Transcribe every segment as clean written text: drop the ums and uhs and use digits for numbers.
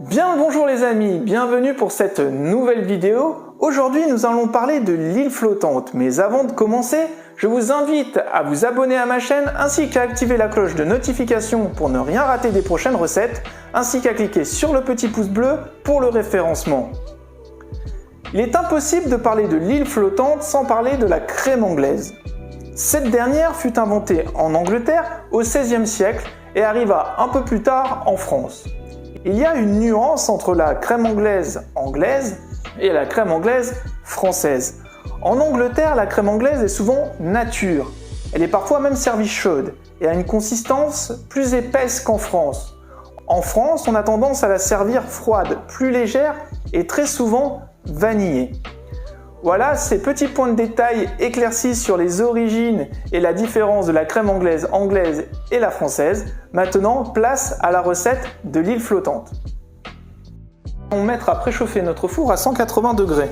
Bonjour les amis, bienvenue pour cette nouvelle vidéo. Aujourd'hui nous allons parler de l'île flottante, mais avant de commencer, je vous invite à vous abonner à ma chaîne ainsi qu'à activer la cloche de notification pour ne rien rater des prochaines recettes, ainsi qu'à cliquer sur le petit pouce bleu pour le référencement. Il est impossible de parler de l'île flottante sans parler de la crème anglaise. Cette dernière fut inventée en Angleterre au XVIe siècle et arriva un peu plus tard en France. Il y a une nuance entre la crème anglaise et la crème anglaise française. En Angleterre, la crème anglaise est souvent nature. Elle est parfois même servie chaude et a une consistance plus épaisse qu'en France. En France, on a tendance à la servir froide, plus légère et très souvent vanillée. Voilà, ces petits points de détail éclaircis sur les origines et la différence de la crème anglaise et la française. Maintenant, place à la recette de l'île flottante. On va mettre à préchauffer notre four à 180 degrés.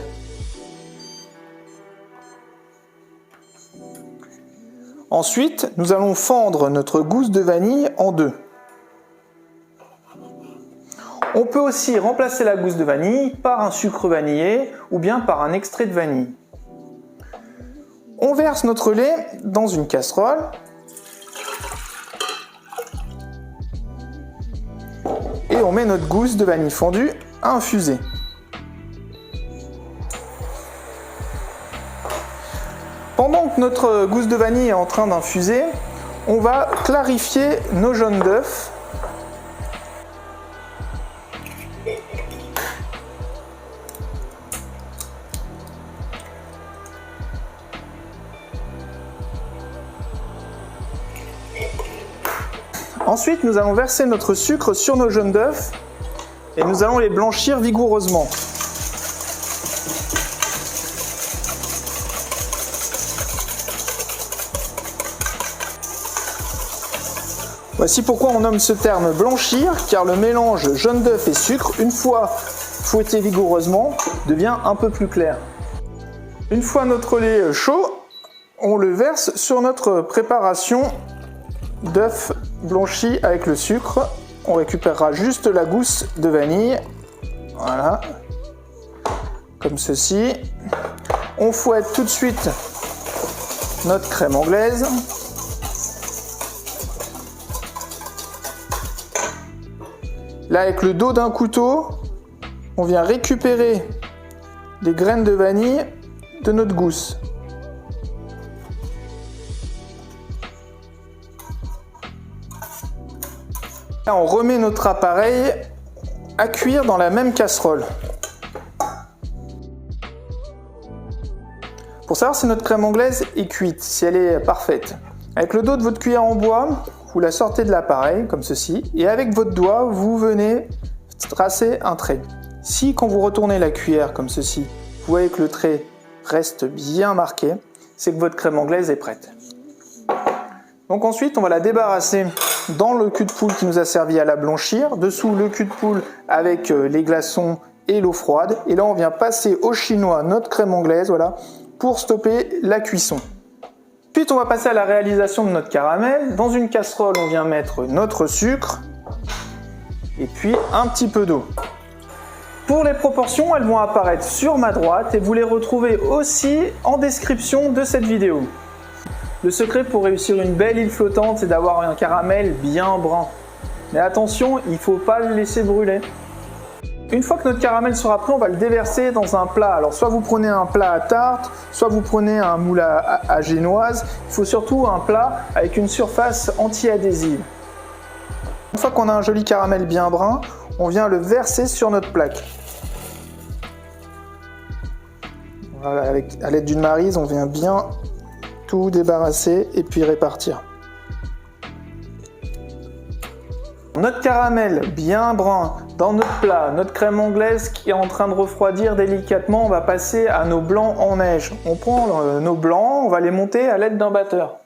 Ensuite, nous allons fendre notre gousse de vanille en deux. On peut aussi remplacer la gousse de vanille par un sucre vanillé ou bien par un extrait de vanille. On verse notre lait dans une casserole. Et on met notre gousse de vanille fondue à infuser. Pendant que notre gousse de vanille est en train d'infuser, on va clarifier nos jaunes d'œufs. Ensuite, nous allons verser notre sucre sur nos jaunes d'œufs et nous allons les blanchir vigoureusement. Voici pourquoi on nomme ce terme blanchir, car le mélange jaune d'œuf et sucre, une fois fouetté vigoureusement, devient un peu plus clair. Une fois notre lait chaud, on le verse sur notre préparation d'œufs blanchis avec le sucre. On récupérera juste la gousse de vanille. Voilà. Comme ceci. On fouette tout de suite notre crème anglaise. Là, avec le dos d'un couteau, on vient récupérer les graines de vanille de notre gousse. Là, on remet notre appareil à cuire dans la même casserole. Pour savoir si notre crème anglaise est cuite, si elle est parfaite, avec le dos de votre cuillère en bois, vous la sortez de l'appareil comme ceci et avec votre doigt, vous venez tracer un trait. Si quand vous retournez la cuillère comme ceci, vous voyez que le trait reste bien marqué, c'est que votre crème anglaise est prête. Donc ensuite, on va la débarrasser dans le cul de poule qui nous a servi à la blanchir. Dessous, le cul de poule avec les glaçons et l'eau froide. Et là, on vient passer au chinois notre crème anglaise, voilà, pour stopper la cuisson. Ensuite, on va passer à la réalisation de notre caramel. Dans une casserole, on vient mettre notre sucre et puis un petit peu d'eau. Pour les proportions, elles vont apparaître sur ma droite et vous les retrouvez aussi en description de cette vidéo. Le secret pour réussir une belle île flottante, c'est d'avoir un caramel bien brun. Mais attention, il ne faut pas le laisser brûler. Une fois que notre caramel sera prêt, on va le déverser dans un plat. Alors soit vous prenez un plat à tarte, soit vous prenez un moule à génoise. Il faut surtout un plat avec une surface anti-adhésive. Une fois qu'on a un joli caramel bien brun, on vient le verser sur notre plaque. Voilà, à l'aide d'une maryse, on vient bien tout débarrasser et puis répartir. Notre caramel bien brun dans notre plat, notre crème anglaise qui est en train de refroidir délicatement, on va passer à nos blancs en neige. On prend nos blancs, on va les monter à l'aide d'un batteur.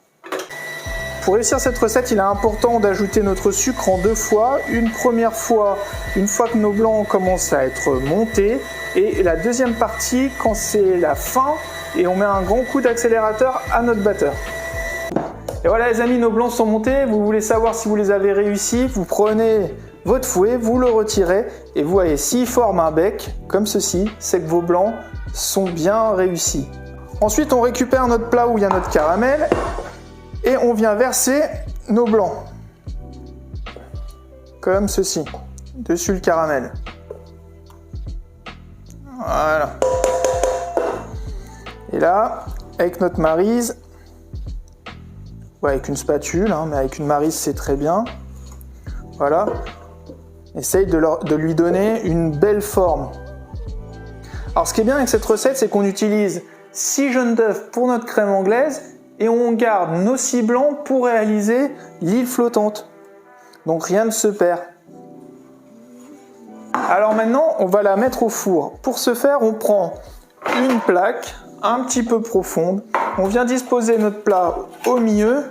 Pour réussir cette recette, il est important d'ajouter notre sucre en deux fois. Une première fois, une fois que nos blancs commencent à être montés, et la deuxième partie quand c'est la fin et on met un grand coup d'accélérateur à notre batteur. Et voilà les amis, nos blancs sont montés. Vous voulez savoir si vous les avez réussi, vous prenez votre fouet, vous le retirez et vous voyez, s'il forme un bec, comme ceci, c'est que vos blancs sont bien réussis. Ensuite, on récupère notre plat où il y a notre caramel et on vient verser nos blancs, comme ceci, dessus le caramel. Voilà. Et là, avec notre maryse, ou avec une spatule, hein, mais avec une maryse c'est très bien. Voilà. Essaye de lui donner une belle forme. Alors ce qui est bien avec cette recette, c'est qu'on utilise 6 jaunes d'œufs pour notre crème anglaise et on garde nos 6 blancs pour réaliser l'île flottante. Donc rien ne se perd. Alors maintenant, on va la mettre au four. Pour ce faire, on prend une plaque un petit peu profonde. On vient disposer notre plat au milieu.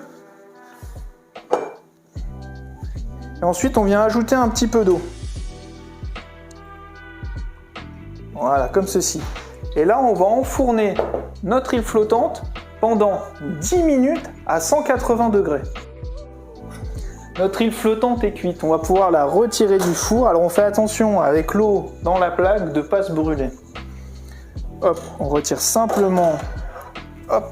Et ensuite, on vient ajouter un petit peu d'eau. Voilà, comme ceci. Et là, on va enfourner notre île flottante pendant 10 minutes à 180 degrés. Notre île flottante est cuite. On va pouvoir la retirer du four. Alors, on fait attention avec l'eau dans la plaque de ne pas se brûler. Hop, on retire simplement. Hop.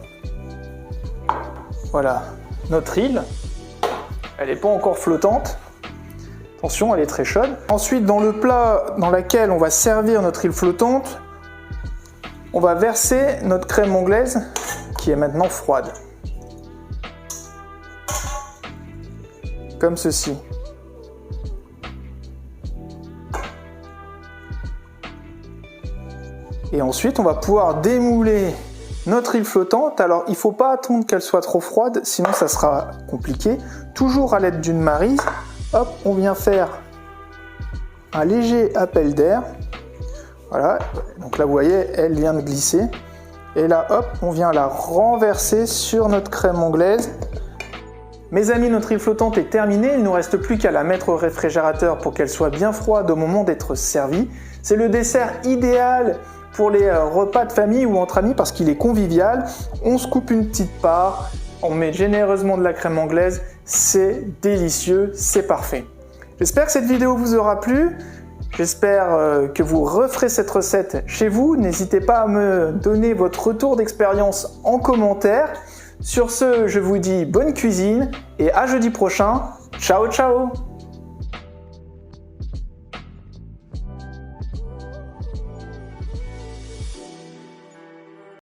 Voilà, notre île. Elle n'est pas encore flottante. Attention, elle est très chaude. Ensuite, dans le plat dans lequel on va servir notre île flottante, on va verser notre crème anglaise qui est maintenant froide. Comme ceci. Et ensuite, on va pouvoir démouler notre île flottante. Alors, il ne faut pas attendre qu'elle soit trop froide, sinon ça sera compliqué. Toujours à l'aide d'une maryse. Hop, on vient faire un léger appel d'air. Voilà, donc là vous voyez, elle vient de glisser. Et là, hop, on vient la renverser sur notre crème anglaise. Mes amis, notre île flottante est terminée. Il ne nous reste plus qu'à la mettre au réfrigérateur pour qu'elle soit bien froide au moment d'être servie. C'est le dessert idéal pour les repas de famille ou entre amis parce qu'il est convivial. On se coupe une petite part, on met généreusement de la crème anglaise. C'est délicieux, c'est parfait. J'espère que cette vidéo vous aura plu. J'espère que vous referez cette recette chez vous. N'hésitez pas à me donner votre retour d'expérience en commentaire. Sur ce, je vous dis bonne cuisine et à jeudi prochain. Ciao, ciao!